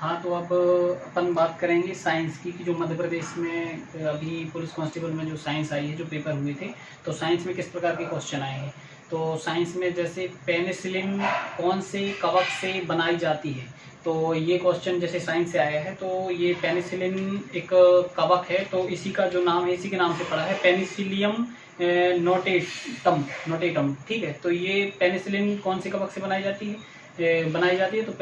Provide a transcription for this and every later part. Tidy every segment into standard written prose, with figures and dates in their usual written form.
हाँ, तो अब अपन बात करेंगे साइंस की कि जो मध्य प्रदेश में अभी पुलिस कांस्टेबल में जो साइंस आई है, जो पेपर हुए थे, तो साइंस में किस प्रकार के क्वेश्चन आए हैं। तो साइंस में जैसे पेनिसिलिन कौन से कवक से बनाई जाती है, तो ये क्वेश्चन जैसे साइंस से आया है। तो ये पेनिसिलिन एक कवक है, तो इसी का जो नाम है, इसी के नाम से पड़ा है, पेनिसिलियम नोटेटम नोटेटम। ठीक है, तो ये पेनिसिलिन कौन से कवक से बनाई जाती है, तो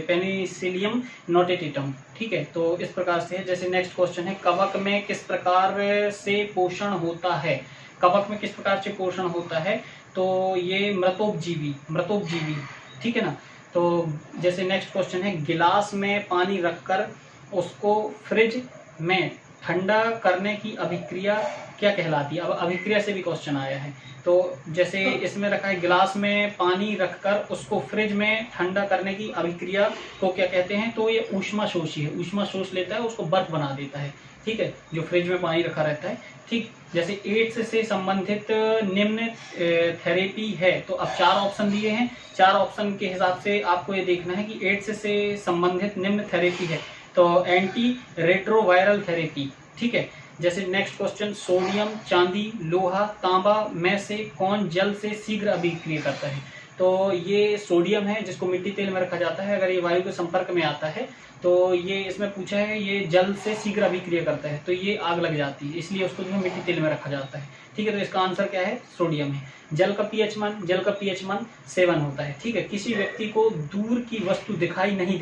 पेनिसिलियम नोटेटिटम। ठीक है, तो इस प्रकार से है। जैसे नेक्स्ट क्वेश्चन है, कवक में किस प्रकार से पोषण होता है। कवक में किस प्रकार से पोषण होता है, तो ये मृतोपजीवी। ठीक है ना। तो जैसे नेक्स्ट क्वेश्चन है, गिलास में पानी रखकर उसको फ्रिज में ठंडा करने की अभिक्रिया क्या कहलाती है। अब अभिक्रिया से भी क्वेश्चन आया है। तो जैसे इसमें रखा है, गिलास में पानी रखकर उसको फ्रिज में ठंडा करने की अभिक्रिया को क्या कहते हैं, तो ये ऊष्माशोषी है। ऊष्मा शोष लेता है, उसको बर्फ बना देता है। ठीक है, जो फ्रिज में पानी रखा रहता है। ठीक, जैसे एड्स से संबंधित निम्न थेरेपी है, तो अब 4 ऑप्शन दिए हैं। 4 ऑप्शन के हिसाब से आपको ये देखना है कि एड्स से संबंधित निम्न थेरेपी है, तो एंटी रेट्रोवायरल थेरेपी। ठीक है, जैसे नेक्स्ट क्वेश्चन, सोडियम, चांदी, लोहा, तांबा में से कौन जल से शीघ्र अभिक्रिया करता है। तो ये सोडियम है, जिसको मिट्टी तेल में रखा जाता है। अगर ये वायु के संपर्क में आता है तो ये इसमें पूछा है, ये जल से शीघ्र अभिक्रिया करता है, तो ये आग लग जाती है, इसलिए उसको जो है मिट्टी तेल में रखा जाता है। ठीक है, तो इसका आंसर क्या है, सोडियम है। जल का पीएच मान 7 होता है। ठीक है, किसी व्यक्ति को दूर की वस्तु दिखाई नहीं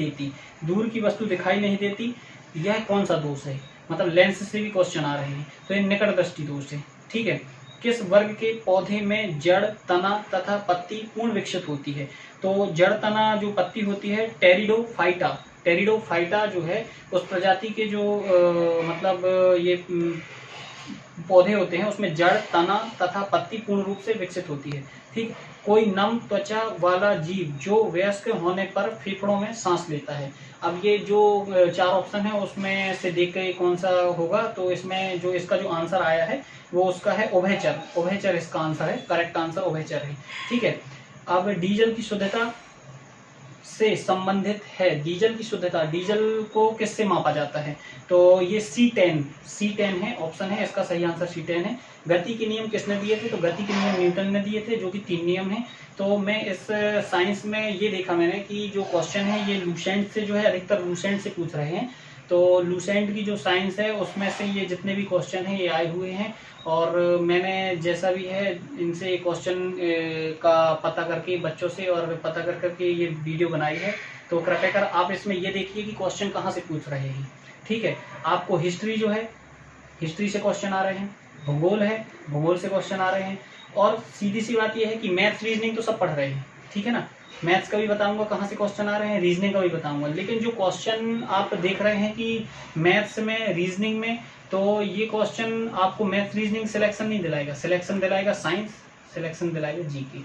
देती, यह कौन सा दोष है। मतलब लेंस से भी क्वेश्चन आ रहे हैं, तो ये निकट दृष्टि दोष है। ठीक है, किस वर्ग के पौधे में जड़, तना तथा पत्ती पूर्ण विकसित होती है। तो जड़, तना जो पत्ती होती है, टेरिडोफाइटा जो है, उस प्रजाति के जो ये पौधे होते हैं, उसमें जड़, तना तथा पत्ती पूर्ण रूप से विकसित होती है। ठीक, कोई नम त्वचा वाला जीव जो वयस्क होने पर फेफड़ों में सांस लेता है। अब ये जो 4 ऑप्शन है, उसमें से देख के कौन सा होगा, तो इसमें जो इसका जो आंसर आया है वो उसका है उभयचर इसका आंसर है। करेक्ट आंसर उभयचर है। ठीक है, अब डीजल की शुद्धता से संबंधित है। डीजल को किससे मापा जाता है, तो ये C10 है, ऑप्शन है इसका सही आंसर C10 है। गति के नियम किसने दिए थे, तो गति के नियम न्यूटन ने दिए थे, जो कि 3 नियम है। तो मैं इस साइंस में ये देखा मैंने कि जो क्वेश्चन है ये लूसेंट से जो है, अधिकतर लूसेंट से पूछ रहे हैं। तो लूसेंट की जो साइंस है उसमें से ये जितने भी क्वेश्चन हैं ये आए हुए हैं, और मैंने जैसा भी है इनसे क्वेश्चन का पता करके बच्चों से और पता कर करके ये वीडियो बनाई है। तो कृपया कर आप इसमें ये देखिए कि क्वेश्चन कहाँ से पूछ रहे हैं। ठीक है, आपको हिस्ट्री जो है, हिस्ट्री से क्वेश्चन आ रहे हैं, भूगोल है, भूगोल से क्वेश्चन आ रहे हैं, और सीधी सी बात यह है कि मैथ्स रीजनिंग तो सब पढ़ रहे हैं। ठीक है ना, मैथ्स का भी बताऊंगा कहाँ से क्वेश्चन आ रहे हैं, रीजनिंग का भी बताऊंगा। लेकिन जो क्वेश्चन आप देख रहे हैं कि मैथ्स में, रीजनिंग में, तो ये क्वेश्चन आपको मैथ्स रीजनिंग सिलेक्शन नहीं दिलाएगा, सिलेक्शन दिलाएगा साइंस, सिलेक्शन दिलाएगा जीके।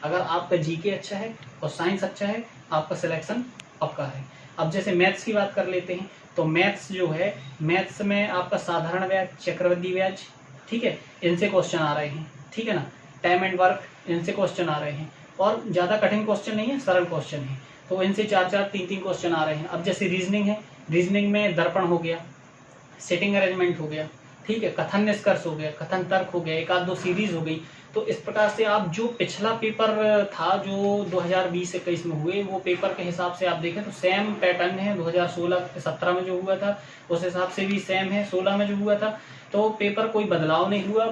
अगर आपका जीके अच्छा है और साइंस अच्छा है, आपका सिलेक्शन पक्का है। अब जैसे मैथ्स की बात कर लेते हैं, तो मैथ्स जो है, मैथ्स में आपका साधारण ब्याज, चक्रवृद्धि ब्याज, ठीक है, इनसे क्वेश्चन आ रहे हैं। ठीक है ना, टाइम एंड वर्क, इनसे क्वेश्चन आ रहे हैं, और ज्यादा कठिन क्वेश्चन नहीं है, सरल क्वेश्चन है, तो इनसे 4-4, 3-3 क्वेश्चन आ रहे हैं। अब जैसे रीजनिंग है, रीजनिंग में दर्पण हो गया, सेटिंग अरेंजमेंट हो गया, ठीक है, कथन निष्कर्ष हो गया, कथन तर्क हो गया, 1-2 सीरीज हो गई। तो इस प्रकार से आप जो पिछला पेपर था जो 2020-21 में हुए, वो पेपर के हिसाब से आप देखें तो सेम पैटर्न है। 2016-17 में जो हुआ था उस हिसाब से भी सेम है, 16 में जो हुआ था, तो पेपर कोई बदलाव नहीं हुआ।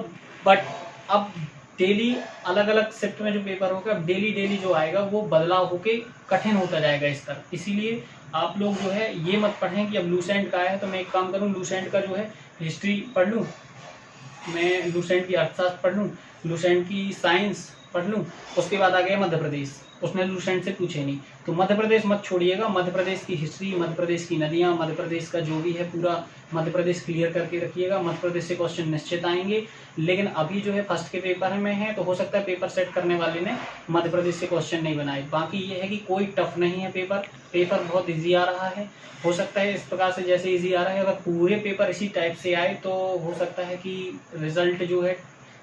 बट अब डेली अलग अलग शिफ्ट में जो पेपर होगा, अब डेली जो आएगा वो बदलाव होके कठिन होता जाएगा स्तर। इसीलिए आप लोग जो है ये मत पढ़ें कि अब लूसेंट का है तो मैं एक काम करूं, लूसेंट का जो है हिस्ट्री पढ़ लूं, मैं लूसेंट की अर्थशास्त्र पढ़ लूं, लूसेंट की साइंस पढ़ लूं, उसके बाद आ गया मध्य प्रदेश, उसने लूसेंट से पूछे नहीं। तो मध्य प्रदेश मत छोड़िएगा, मध्य प्रदेश की हिस्ट्री, मध्य प्रदेश की नदियां, मध्य प्रदेश का जो भी है पूरा मध्य प्रदेश क्लियर करके रखिएगा। मध्य प्रदेश से क्वेश्चन निश्चित आएंगे। लेकिन अभी जो है फर्स्ट के पेपर में है, तो हो सकता है पेपर सेट करने वाले ने मध्य प्रदेश से क्वेश्चन नहीं बनाए। बाकी ये है कि कोई टफ नहीं है पेपर बहुत ईजी आ रहा है। हो सकता है इस प्रकार से जैसे इजी आ रहा है, अगर पूरे पेपर इसी टाइप से आए तो हो सकता है कि रिजल्ट जो है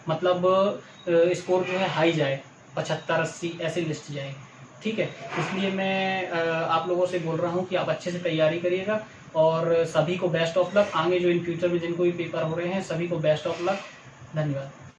मतलब स्कोर जो है हाई जाए, 75-80 ऐसे लिस्ट जाए। ठीक है, इसलिए मैं आप लोगों से बोल रहा हूँ कि आप अच्छे से तैयारी करिएगा और सभी को बेस्ट ऑफ लक। आगे जो इन फ्यूचर में जिनको भी पेपर हो रहे हैं सभी को बेस्ट ऑफ लक। धन्यवाद।